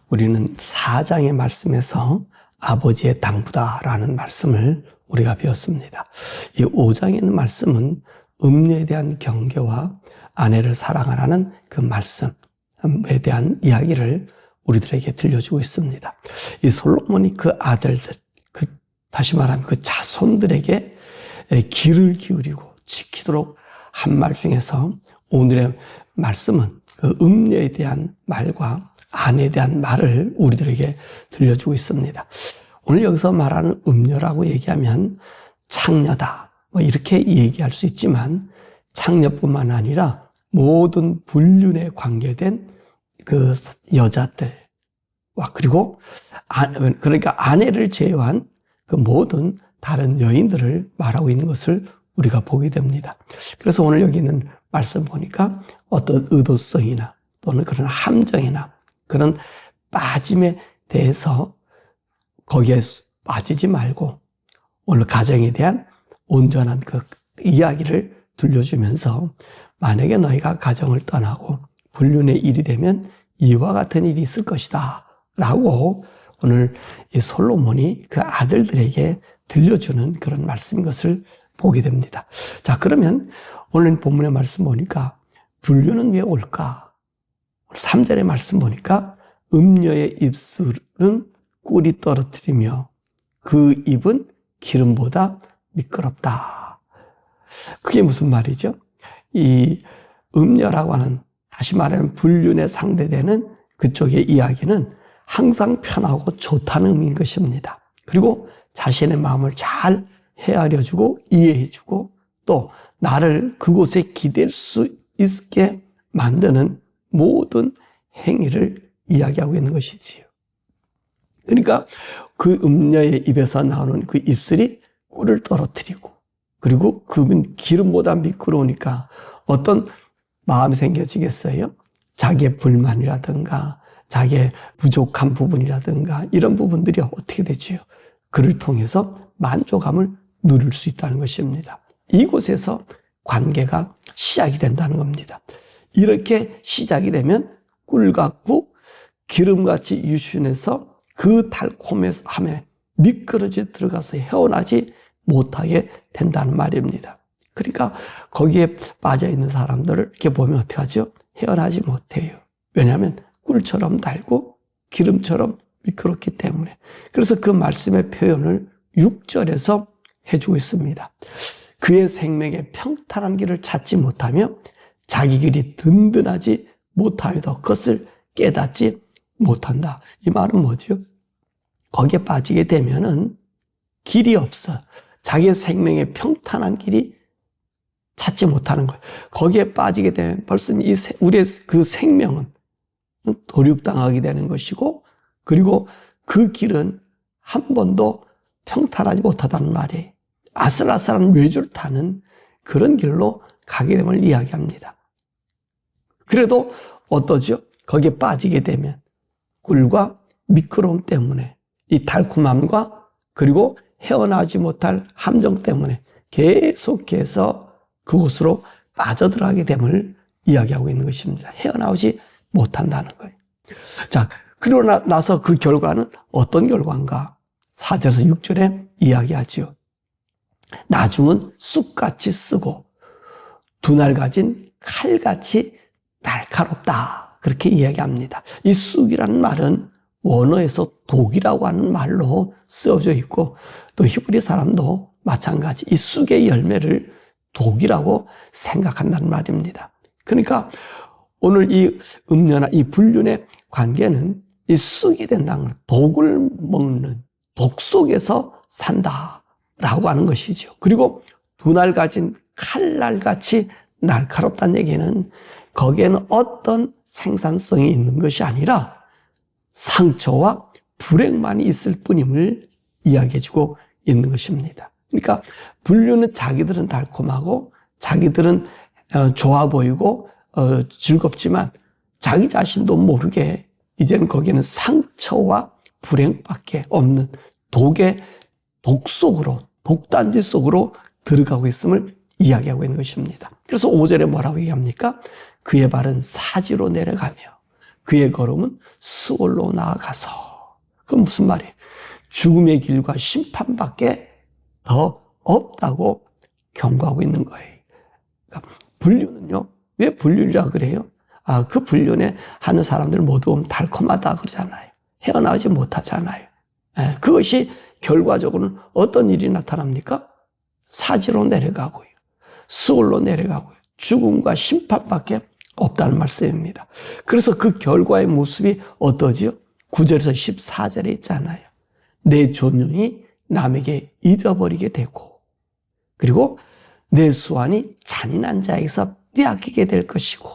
우리는 4장의 말씀에서 아버지의 당부다라는 말씀을 우리가 배웠습니다. 이 5장에 있는 말씀은 음녀에 대한 경계와 아내를 사랑하라는 그 말씀에 대한 이야기를 우리들에게 들려주고 있습니다. 이 솔로몬이 그 아들들, 다시 말하면 그 자손들에게 귀를 기울이고 지키도록 한 말 중에서 오늘의 말씀은 그 음녀에 대한 말과 아내에 대한 말을 우리들에게 들려주고 있습니다. 오늘 여기서 말하는 음녀라고 얘기하면 창녀다, 이렇게 얘기할 수 있지만 창녀뿐만 아니라 모든 불륜에 관계된 그 여자들과 그리고 그러니까 아내를 제외한 그 모든 다른 여인들을 말하고 있는 것을 우리가 보게 됩니다. 그래서 오늘 여기 있는 말씀 보니까 어떤 의도성이나 또는 그런 함정이나 그런 빠짐에 대해서 거기에 빠지지 말고 오늘 가정에 대한 온전한 그 이야기를 들려주면서 만약에 너희가 가정을 떠나고 불륜의 일이 되면 이와 같은 일이 있을 것이다 라고 오늘 이 솔로몬이 그 아들들에게 들려주는 그런 말씀인 것을 보게 됩니다. 자, 그러면 오늘 본문의 말씀 보니까 불륜은 왜 올까? 3절의 말씀 보니까 음녀의 입술은 꿀이 떨어뜨리며 그 입은 기름보다 미끄럽다. 그게 무슨 말이죠? 이 음녀라고 하는, 다시 말하면 불륜에 상대되는 그쪽의 이야기는 항상 편하고 좋다는 의미인 것입니다. 그리고 자신의 마음을 잘 헤아려주고 이해해주고 또 나를 그곳에 기댈 수 있게 만드는 모든 행위를 이야기하고 있는 것이지요. 그러니까 그 음녀의 입에서 나오는 그 입술이 꿀을 떨어뜨리고 그리고 그분 기름보다 미끄러우니까 어떤 마음이 생겨지겠어요? 자기의 불만이라든가 자기의 부족한 부분이라든가 이런 부분들이 어떻게 되지요? 그를 통해서 만족감을 누릴 수 있다는 것입니다. 이곳에서 관계가 시작이 된다는 겁니다. 이렇게 시작이 되면 꿀 같고 기름같이 유순해서 그 달콤함에 미끄러져 들어가서 헤어나지 못하게 된다는 말입니다. 그러니까 거기에 빠져있는 사람들을 이렇게 보면 어떻게 하죠? 헤어나지 못해요. 왜냐하면 꿀처럼 달고 기름처럼 미끄럽기 때문에. 그래서 그 말씀의 표현을 6절에서 해주고 있습니다. 그의 생명의 평탄한 길을 찾지 못하며 자기 길이 든든하지 못하여도 그것을 깨닫지 못한다. 이 말은 뭐죠? 거기에 빠지게 되면은 길이 없어. 자기의 생명의 평탄한 길이 찾지 못하는 거예요. 거기에 빠지게 되면 벌써 우리의 그 생명은 도륙당하게 되는 것이고 그리고 그 길은 한 번도 평탄하지 못하다는 말이에요. 아슬아슬한 외줄 타는 그런 길로 가게 됨을 이야기합니다. 그래도 어떠죠? 거기에 빠지게 되면 꿀과 미끄러움 때문에 이 달콤함과 그리고 헤어나지 못할 함정 때문에 계속해서 그곳으로 빠져들어가게 됨을 이야기하고 있는 것입니다. 헤어나오지 못한다는 거예요. 자, 그러고 나서 그 결과는 어떤 결과인가? 4절에서 6절에 이야기하지요. 나중은 쑥같이 쓰고 두 날 가진 칼같이 날카롭다. 그렇게 이야기합니다. 이 쑥이라는 말은 원어에서 독이라고 하는 말로 쓰여져 있고 또 히브리 사람도 마찬가지 이 쑥의 열매를 독이라고 생각한다는 말입니다. 그러니까 오늘 이 음녀나 이 불륜의 관계는 이 쑥이 된다는 걸 독을 먹는 독 속에서 산다라고 하는 것이죠. 그리고 두 날 가진 칼날같이 날카롭다는 얘기는 거기에는 어떤 생산성이 있는 것이 아니라 상처와 불행만이 있을 뿐임을 이야기해주고 있는 것입니다. 그러니까 불륜은 자기들은 달콤하고 자기들은 좋아 보이고 즐겁지만 자기 자신도 모르게 이제는 거기에는 상처와 불행밖에 없는 독의 독 속으로 독단지 속으로 들어가고 있음을 이야기하고 있는 것입니다. 그래서 5절에 뭐라고 얘기합니까? 그의 발은 사지로 내려가며 그의 걸음은 수월로 나아가서. 그건 무슨 말이에요? 죽음의 길과 심판밖에 더 없다고 경고하고 있는 거예요. 그러니까 불륜은요, 왜 불륜이라 그래요? 그 불륜에 하는 사람들 모두 달콤하다 그러잖아요. 헤어나오지 못하잖아요. 그것이 결과적으로는 어떤 일이 나타납니까? 사지로 내려가고요. 수월로 내려가고요. 죽음과 심판밖에 없다는 말씀입니다. 그래서 그 결과의 모습이 어떠지요? 9절에서 14절에 있잖아요. 내 존용이 남에게 잊어버리게 되고, 그리고 내 수완이 잔인한 자에게서 빼앗기게 될 것이고,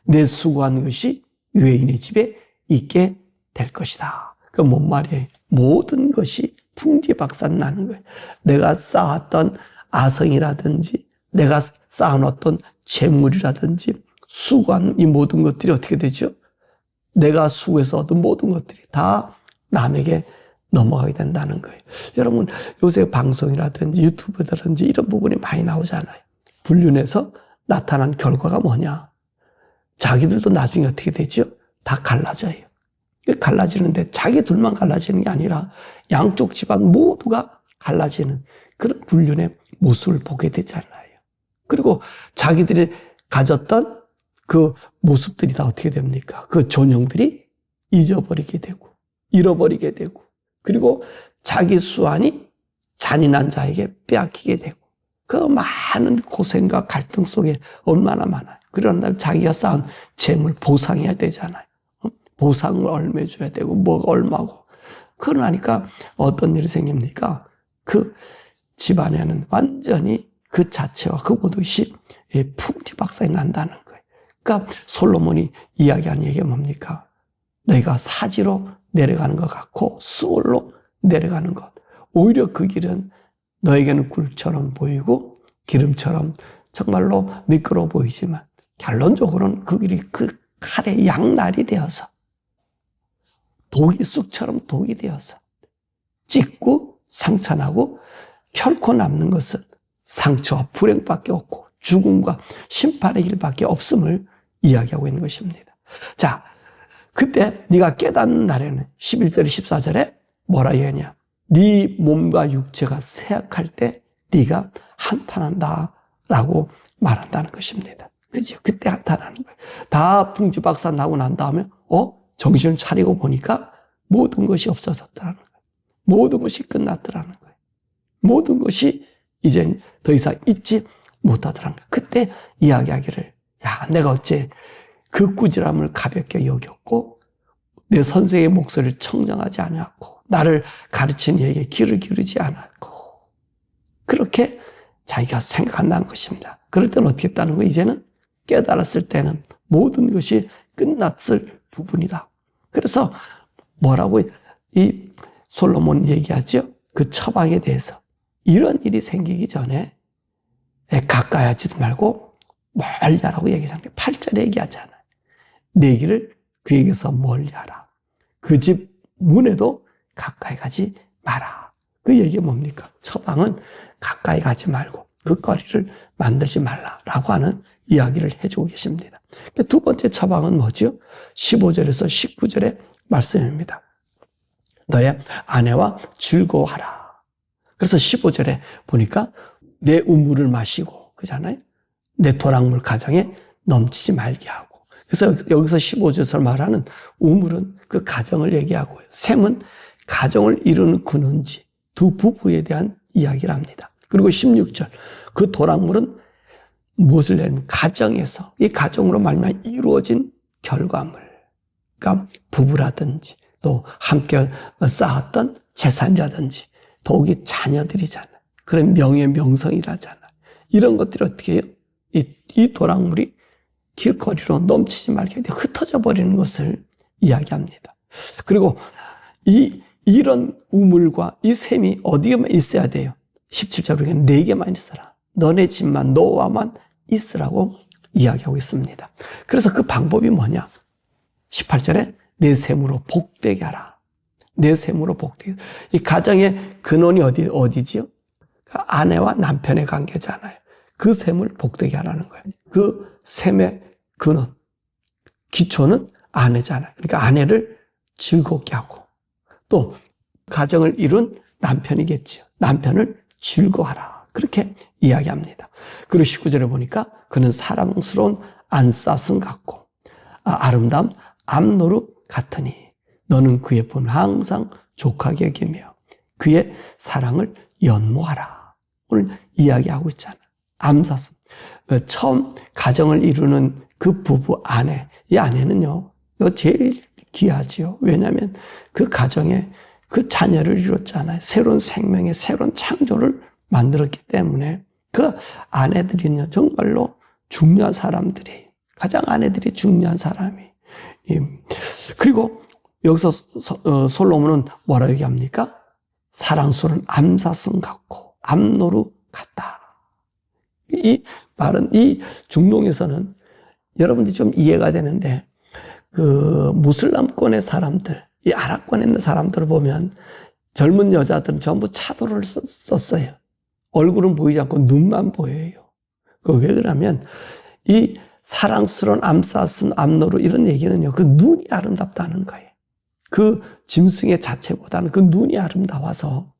내 수고한 것이 외인의 집에 있게 될 것이다. 그 뭔 말이에요? 모든 것이 풍지박산 나는 거예요. 내가 쌓았던 아성이라든지 내가 쌓아놓았던 재물이라든지 수고한 이 모든 것들이 어떻게 되죠? 내가 수고해서 얻은 모든 것들이 다 남에게 넘어가게 된다는 거예요. 여러분, 요새 방송이라든지 유튜브라든지 이런 부분이 많이 나오잖아요. 불륜에서 나타난 결과가 뭐냐? 자기들도 나중에 어떻게 되죠? 다 갈라져요. 갈라지는데 자기 둘만 갈라지는 게 아니라 양쪽 집안 모두가 갈라지는 그런 불륜의 모습을 보게 되잖아요. 그리고 자기들이 가졌던 그 모습들이 다 어떻게 됩니까? 그 존영들이 잊어버리게 되고 잃어버리게 되고, 그리고 자기 수완이 잔인한 자에게 빼앗기게 되고, 그 많은 고생과 갈등 속에 얼마나 많아요. 그러나 자기가 쌓은 재물 보상해야 되잖아요. 보상을 얼마 줘야 되고 뭐가 얼마고. 그러니까 어떤 일이 생깁니까? 그 집안에는 완전히 그 자체와 그 모든 것이 풍지박산이 난다는 거예요. 그러니까 솔로몬이 이야기한 얘기가 뭡니까? 너희가 사지로 내려가는 것 같고 수월로 내려가는 것. 오히려 그 길은 너에게는 굴처럼 보이고 기름처럼 정말로 미끄러워 보이지만 결론적으로는 그 길이 그 칼의 양날이 되어서 독이 쑥처럼 독이 되어서 찢고 상처나고 결코 남는 것은 상처와 불행밖에 없고 죽음과 심판의 길밖에 없음을 이야기하고 있는 것입니다. 자, 그때 네가 깨닫는 날에는 11절 14절에 뭐라 얘기하냐? 네 몸과 육체가 쇠약할 때 네가 한탄한다 라고 말한다는 것입니다. 그죠? 그때 한탄하는 거예요. 다 풍지박산 나고 난 다음에 정신을 차리고 보니까 모든 것이 없어졌다는 거예요. 모든 것이 끝났더라는 거예요. 모든 것이 이제 더 이상 잊지 못하더라는 거예요. 그때 이야기하기를, 야, 내가 어째 그 꾸지람을 가볍게 여겼고 내 선생의 목소리를 청정하지 않았고 나를 가르친 이에게 귀를 기울이지 않았고, 그렇게 자기가 생각한다는 것입니다. 그럴 때는 어떻게 했다는 거예요? 이제는 깨달았을 때는 모든 것이 끝났을 부분이다. 그래서 뭐라고 이 솔로몬 얘기하죠? 그 처방에 대해서 이런 일이 생기기 전에 가까이 하지도 말고 멀리 하라고 얘기하잖아요. 8절에 얘기하잖아요. 내 길을 그에게서 멀리 하라. 그 집 문에도 가까이 가지 마라. 그 얘기가 뭡니까? 처방은 가까이 가지 말고 그 거리를 만들지 말라라고 하는 이야기를 해주고 계십니다. 두 번째 처방은 뭐죠? 15절에서 19절의 말씀입니다. 너의 아내와 즐거워하라. 그래서 15절에 보니까 내 우물을 마시고, 그잖아요? 내 도랑물 가정에 넘치지 말게 하고. 그래서 여기서 15절에서 말하는 우물은 그 가정을 얘기하고요. 샘은 가정을 이루는 근원지, 두 부부에 대한 이야기를 합니다. 그리고 16절, 그 도랑물은 무엇을 내는 가정에서, 이 가정으로 말미암아 이루어진 결과물, 그러니까 부부라든지 또 함께 쌓았던 재산이라든지 더욱이 자녀들이잖아요. 그런 명예 명성이라잖아요. 이런 것들이 어떻게 해요? 이 도랑물이 길거리로 넘치지 말게 흩어져 버리는 것을 이야기합니다. 그리고 이런 우물과 이 샘이 어디에만 있어야 돼요? 17절에 내게만 있어라. 너네 집만 너와만 있으라고 이야기하고 있습니다. 그래서 그 방법이 뭐냐? 18절에 내 샘으로 복되게 하라. 내 샘으로 복되게. 이 가정의 근원이 어디지요? 아내와 남편의 관계잖아요. 그 샘을 복되게 하라는 거예요. 그 샘의 근원, 기초는 아내잖아요. 그러니까 아내를 즐겁게 하고 또 가정을 이룬 남편이겠지요. 남편을 즐거워하라. 그렇게 이야기합니다. 그리고 19절에 보니까 그는 사랑스러운 안사슴 같고 아름다운 암노루 같으니 너는 그의 본 항상 족하게 여기며 그의 사랑을 연모하라. 오늘 이야기하고 있잖아. 암사슴. 처음 가정을 이루는 그 부부 아내, 이 아내는요, 이거 제일 귀하지요. 왜냐하면 그 가정에 그 자녀를 이뤘잖아요. 새로운 생명의 새로운 창조를 만들었기 때문에 그 아내들이요, 정말로 중요한 사람들이, 가장 아내들이 중요한 사람이. 그리고 여기서 솔로몬은 뭐라고 얘기합니까? 사랑스러운 암사슴 같고 암노루 같다. 이 말은 이 중동에서는 여러분들이 좀 이해가 되는데 그 무슬람권의 사람들, 이 아랍권에 있는 사람들을 보면 젊은 여자들은 전부 차도를 썼어요. 얼굴은 보이지 않고 눈만 보여요. 그 왜 그러냐면 이 사랑스러운 암사슴, 암노루 이런 얘기는요, 그 눈이 아름답다는 거예요. 그 짐승의 자체보다는 그 눈이 아름다워서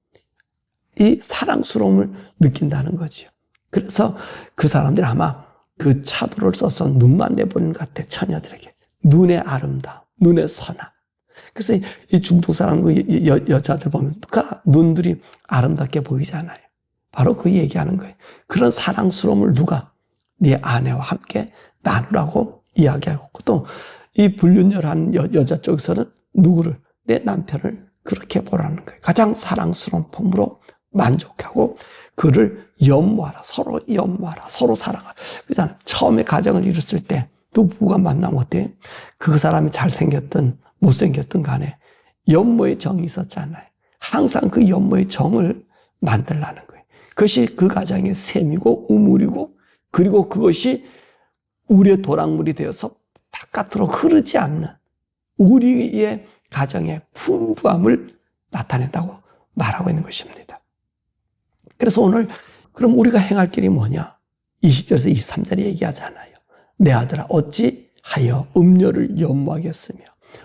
이 사랑스러움을 느낀다는 거죠. 그래서 그 사람들이 아마 그 차도를 써서 눈만 내보는 것 같아, 처녀들에게. 눈의 아름다움, 눈의 선함. 그래서 이 중동 사람, 여자들 보면 그 눈들이 아름답게 보이잖아요. 바로 그 얘기하는 거예요. 그런 사랑스러움을 누가 네 아내와 함께 나누라고 이야기하고, 또 이 불륜녀라는 여자 쪽에서는 누구를, 내 남편을 그렇게 보라는 거예요. 가장 사랑스러운 폼으로 만족하고 그를 연모하라. 서로 연모하라. 서로 사랑하라. 그잖아요. 처음에 가정을 이뤘을 때 또 부부가 만나면 어때요? 그 사람이 잘생겼든 못생겼든 간에 연모의 정이 있었잖아요. 항상 그 연모의 정을 만들라는 거예요. 그것이 그 가정의 셈이고 우물이고, 그리고 그것이 우리의 도랑물이 되어서 바깥으로 흐르지 않는 우리의 가정의 풍부함을 나타낸다고 말하고 있는 것입니다. 그래서 오늘 그럼 우리가 행할 길이 뭐냐? 20절에서 23절에 얘기하잖아요. 내 아들아 어찌하여 음녀를 연모하겠으며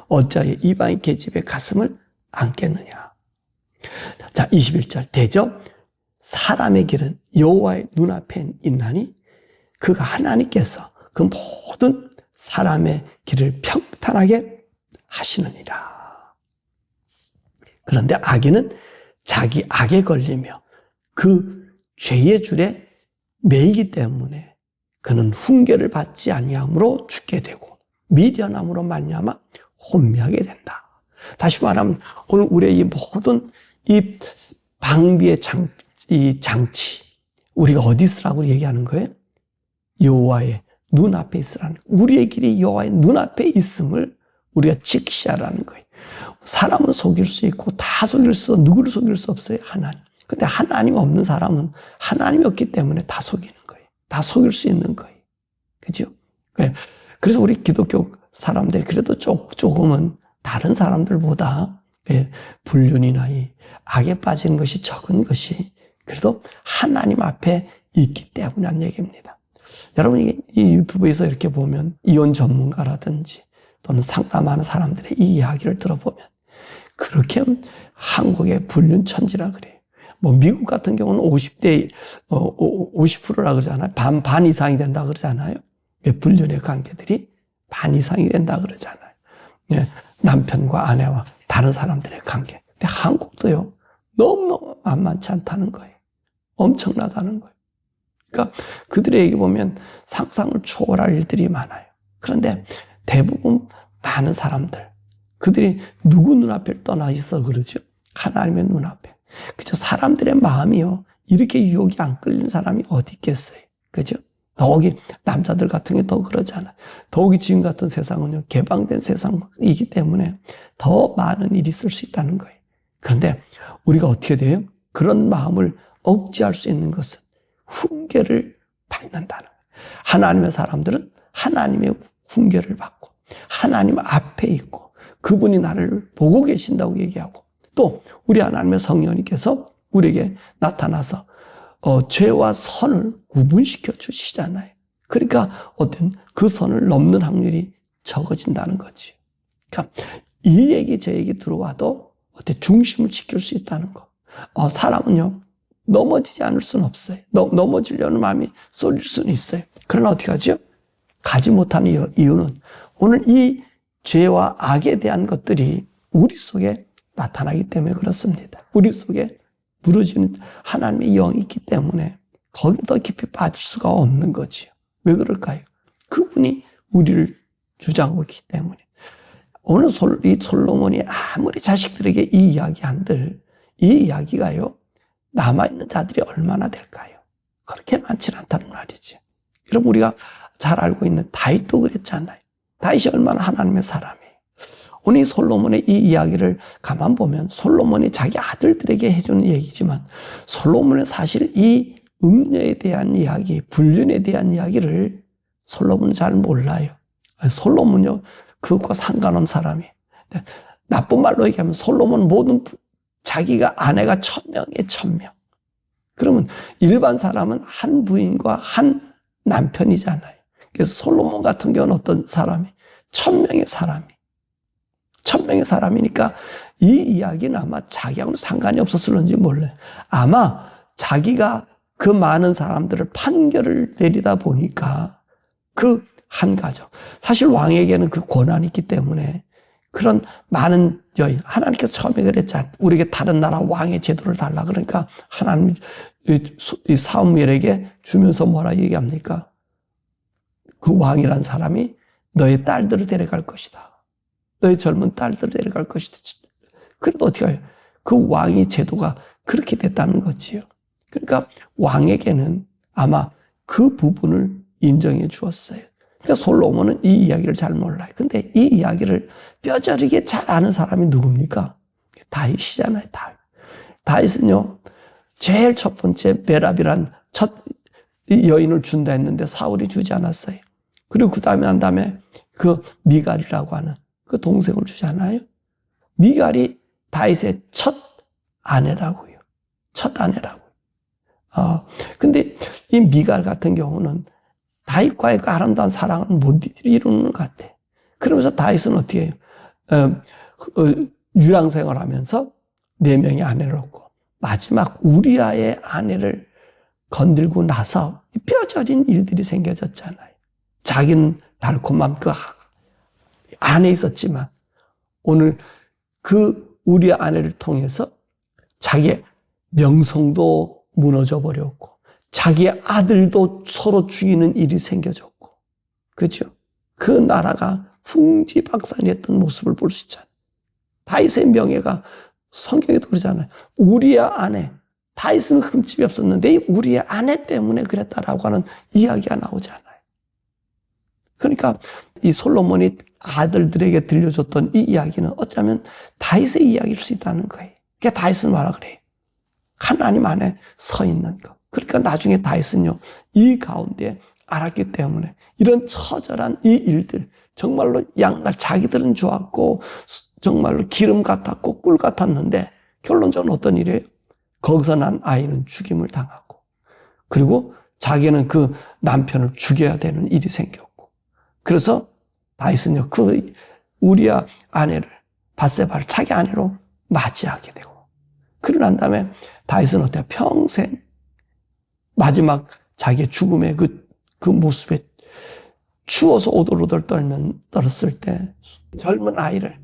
어찌하여 이방인 계집의 가슴을 안겠느냐. 자, 21절 대저 사람의 길은 여호와의 눈앞에 있나니 그가 하나님께서 그 모든 사람의 길을 평탄하게 하시느니라. 그런데 악인은 자기 악에 걸리며 그 죄의 줄에 매이기 때문에 그는 훈계를 받지 아니함으로 죽게 되고 미련함으로 말미암아 혼미하게 된다. 다시 말하면 오늘 우리의 이 모든 이 방비의 장치, 우리가 어디 있으라고 얘기하는 거예요? 여호와의 눈앞에 있으라는 거예요. 우리의 길이 여호와의 눈앞에 있음을 우리가 직시하라는 거예요. 사람은 속일 수 있고 다 속일 수, 누구를 속일 수 없어요? 하나님. 근데 하나님 없는 사람은 하나님이 없기 때문에 다 속이는 거예요. 다 속일 수 있는 거예요. 그죠? 그래서 우리 기독교 사람들이 그래도 조금은 다른 사람들보다 불륜이나 이 악에 빠지는 것이 적은 것이 그래도 하나님 앞에 있기 때문이라는 얘기입니다. 여러분, 이 유튜브에서 이렇게 보면 이혼 전문가라든지 또는 상담하는 사람들의 이 이야기를 들어보면 그렇게 한국의 불륜 천지라 그래요. 뭐 미국 같은 경우는 50대 50%라 그러잖아요. 반 이상이 된다 그러잖아요. 불륜의 관계들이 반 이상이 된다 그러잖아요. 남편과 아내와 다른 사람들의 관계. 근데 한국도요, 너무너무 만만치 않다는 거예요. 엄청나다는 거예요. 그러니까 그들의 얘기 보면 상상을 초월할 일들이 많아요. 그런데 대부분 많은 사람들, 그들이 누구 눈앞에 떠나 있어 그러죠? 하나님의 눈앞에. 그죠? 사람들의 마음이요, 이렇게 유혹이 안 끌리는 사람이 어디 있겠어요? 그죠? 더욱이 남자들 같은 게 더 그러잖아요. 더욱이 지금 같은 세상은요, 개방된 세상이기 때문에 더 많은 일이 있을 수 있다는 거예요. 그런데 우리가 어떻게 돼요? 그런 마음을 억제할 수 있는 것은 훈계를 받는다는 거예요. 하나님의 사람들은 하나님의 훈계를 받고 하나님 앞에 있고 그분이 나를 보고 계신다고 얘기하고, 또 우리 하나님의 성령님께서 우리에게 나타나서 죄와 선을 구분시켜 주시잖아요. 그러니까 어떤 그 선을 넘는 확률이 적어진다는 거지. 그러니까 이 얘기 저 얘기 들어와도 어떻게 중심을 지킬 수 있다는 거. 사람은요 넘어지지 않을 수는 없어요. 넘어지려는 마음이 쏠릴 수는 있어요. 그러나 어떻게 하죠? 가지 못하는 이유는 오늘 이 죄와 악에 대한 것들이 우리 속에 나타나기 때문에 그렇습니다. 우리 속에 무너지는 하나님의 영이 있기 때문에 거기 더 깊이 빠질 수가 없는 거지요. 왜 그럴까요? 그분이 우리를 주장하고 있기 때문에. 오늘 이 솔로몬이 아무리 자식들에게 이 이야기 한들 이 이야기가요 남아있는 자들이 얼마나 될까요? 그렇게 많지는 않다는 말이지. 여러분 우리가 잘 알고 있는 다윗도 그랬잖아요. 다윗이 얼마나 하나님의 사람이에요. 오늘 이 솔로몬의 이 이야기를 가만 보면 솔로몬이 자기 아들들에게 해주는 얘기지만 솔로몬은 사실 이 음녀에 대한 이야기, 불륜에 대한 이야기를 솔로몬은 잘 몰라요. 솔로몬은요 그것과 상관없는 사람이에요. 나쁜 말로 얘기하면 솔로몬은 모든 자기가 아내가 1000명에 1000명. 그러면 일반 사람은 한 부인과 한 남편이잖아요. 그래서 솔로몬 같은 경우는 어떤 사람이 1000명의 사람이 1000명의 사람이니까 이 이야기는 아마 자기하고는 상관이 없었을는지 몰라요. 아마 자기가 그 많은 사람들을 판결을 내리다 보니까 그 한 가정. 사실 왕에게는 그 권한이 있기 때문에 그런 많은 여인, 하나님께서 처음에 그랬잖아요. 우리에게 다른 나라 왕의 제도를 달라. 그러니까 하나님 이 사무엘에게 주면서 뭐라 얘기합니까? 그 왕이란 사람이 너의 딸들을 데려갈 것이다. 너의 젊은 딸들을 데려갈 것이다. 그래도 어떻게 해요? 그 왕의 제도가 그렇게 됐다는 거지요. 그러니까 왕에게는 아마 그 부분을 인정해 주었어요. 그러니까 솔로몬은 이 이야기를 잘 몰라요. 근데 이 이야기를 뼈저리게 잘 아는 사람이 누굽니까? 다윗이잖아요, 다윗. 다윗은요, 제일 첫 번째 메랍이란 첫 여인을 준다 했는데 사울이 주지 않았어요. 그리고 그 다음에 한 다음에 그 미갈이라고 하는 그 동생을 주잖아요. 미갈이 다윗의 첫 아내라고요. 첫 아내라고요. 근데 이 미갈 같은 경우는 다윗과의 그 아름다운 사랑을 못 이루는 것 같아. 그러면서 다윗은 어떻게 해요? 유랑생활 하면서 4명의 아내를 얻고 마지막 우리아의 아내를 건들고 나서 뼈저린 일들이 생겨졌잖아요. 자기는 달콤한 그 안에 있었지만 오늘 그 우리아 아내를 통해서 자기의 명성도 무너져 버렸고 자기의 아들도 서로 죽이는 일이 생겨졌고, 그죠? 그 나라가 풍지박산이었던 모습을 볼 수 있잖아요. 다윗의 명예가 성경에도 그러잖아요. 우리의 아내, 다윗은 흠집이 없었는데 우리의 아내 때문에 그랬다라고 하는 이야기가 나오잖아요. 그러니까 이 솔로몬이 아들들에게 들려줬던 이 이야기는 어쩌면 다윗의 이야기일 수 있다는 거예요. 그러니까 다윗은 뭐라 그래요? 하나님 안에 서 있는 것. 그러니까 나중에 다윗은요, 이 가운데 알았기 때문에 이런 처절한 이 일들, 정말로 양날 자기들은 좋았고 정말로 기름 같았고 꿀 같았는데 결론적으로 어떤 일이에요? 거기서 난 아이는 죽임을 당하고 그리고 자기는 그 남편을 죽여야 되는 일이 생겼고 그래서 다윗은요, 그 우리아 아내를 밧세바를 자기 아내로 맞이하게 되고 그러고 난 다음에 다윗은 어때요? 평생 마지막 자기의 죽음의 그 모습에 추워서 오돌오돌 떨었을 때 젊은 아이를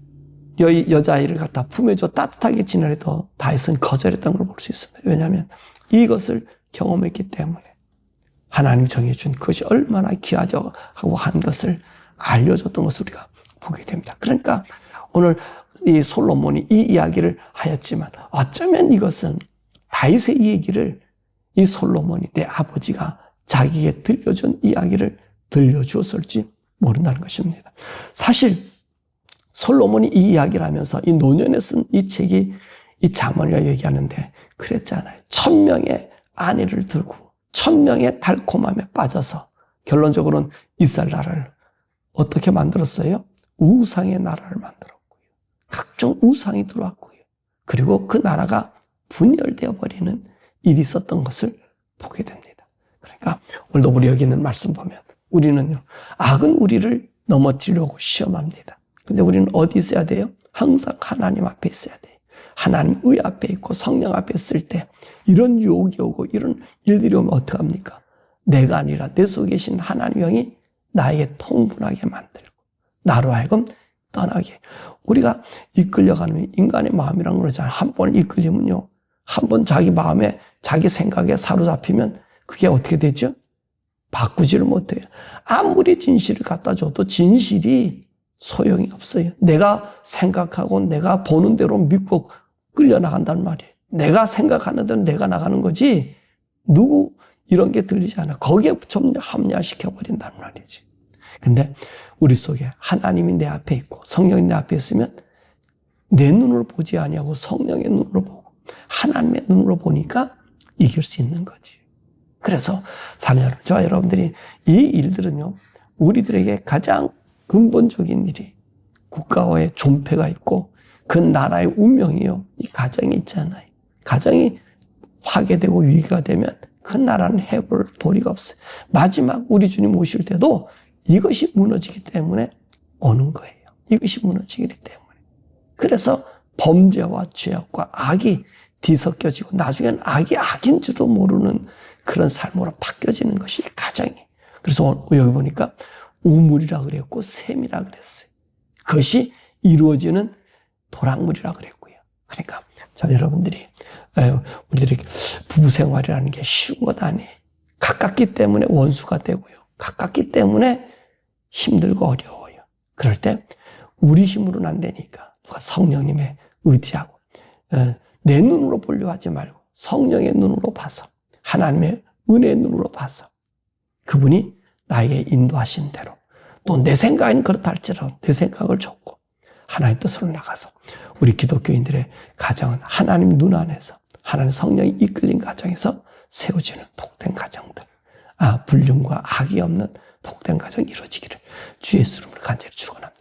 여자아이를 갖다 품에줘 따뜻하게 지내려도 다윗은 거절했던 걸 볼 수 있습니다. 왜냐하면 이것을 경험했기 때문에 하나님이 정해준 그것이 얼마나 귀하고 한 것을 알려줬던 것을 우리가 보게 됩니다. 그러니까 오늘 이 솔로몬이 이 이야기를 하였지만 어쩌면 이것은 다윗의 이 얘기를 이 솔로몬이 내 아버지가 자기에게 들려준 이야기를 들려주었을지 모른다는 것입니다. 사실 솔로몬이 이 이야기를 하면서 이 노년에 쓴 이 책이 이 잠언이라고 얘기하는데 그랬잖아요. 1000명의 아내를 두고 1000명의 달콤함에 빠져서 결론적으로는 이스라엘 나라를 어떻게 만들었어요? 우상의 나라를 만들었고요. 각종 우상이 들어왔고요. 그리고 그 나라가 분열되어 버리는 일이 있었던 것을 보게 됩니다. 그러니까 오늘도 우리 여기 있는 말씀 보면 우리는요, 악은 우리를 넘어뜨리려고 시험합니다. 근데 우리는 어디 있어야 돼요? 항상 하나님 앞에 있어야 돼요. 하나님 의 앞에 있고 성령 앞에 있을 때 이런 유혹이 오고 이런 일들이 오면 어떡합니까? 내가 아니라 내 속에 계신 하나님의 영이 나에게 통분하게 만들고 나로 하여금 떠나게. 우리가 이끌려가는 인간의 마음이라는 그러잖아요. 한 번 이끌리면요. 한 번 자기 마음에 자기 생각에 사로잡히면 그게 어떻게 되죠? 바꾸지를 못해요. 아무리 진실을 갖다 줘도 진실이 소용이 없어요. 내가 생각하고 내가 보는 대로 믿고 끌려나간단 말이에요. 내가 생각하는 대로 내가 나가는 거지 누구 이런 게 들리지 않아. 거기에 좀 합리화시켜버린단 말이지. 근데 우리 속에 하나님이 내 앞에 있고 성령이 내 앞에 있으면 내 눈으로 보지 아니하고 성령의 눈으로 보고 하나님의 눈으로 보니까 이길 수 있는 거지. 그래서 사는 여러분, 저와 여러분들이 이 일들은요, 우리들에게 가장 근본적인 일이 국가와의 존폐가 있고 그 나라의 운명이요, 이 가정이 있잖아요. 가정이 파괴되고 위기가 되면 그 나라는 해볼 도리가 없어요. 마지막 우리 주님 오실 때도 이것이 무너지기 때문에 오는 거예요. 이것이 무너지기 때문에. 그래서 범죄와 죄악과 악이 뒤섞여지고 나중에는 악이 악인 줄도 모르는 그런 삶으로 바뀌어지는 것이 가정이에요. 그래서 여기 보니까 우물이라 그랬고 샘이라 그랬어요. 그것이 이루어지는 도랑물이라 그랬고요. 그러니까 자 여러분들이 우리들이 부부 생활이라는 게 쉬운 것 아니에요. 가깝기 때문에 원수가 되고요. 가깝기 때문에 힘들고 어려워요. 그럴 때 우리 힘으로는 안 되니까 누가 성령님의 의지하고 내 눈으로 보려 하지 말고 성령의 눈으로 봐서 하나님의 은혜의 눈으로 봐서 그분이 나에게 인도하신 대로 또 내 생각은 그렇다 할지라도 내 생각을 줬고 하나님 뜻으로 나가서 우리 기독교인들의 가정은 하나님 눈 안에서 하나님 성령이 이끌린 가정에서 세워지는 복된 가정들, 불륜과 악이 없는 복된 가정이 이루어지기를 주의 이름으로 간절히 축원합니다.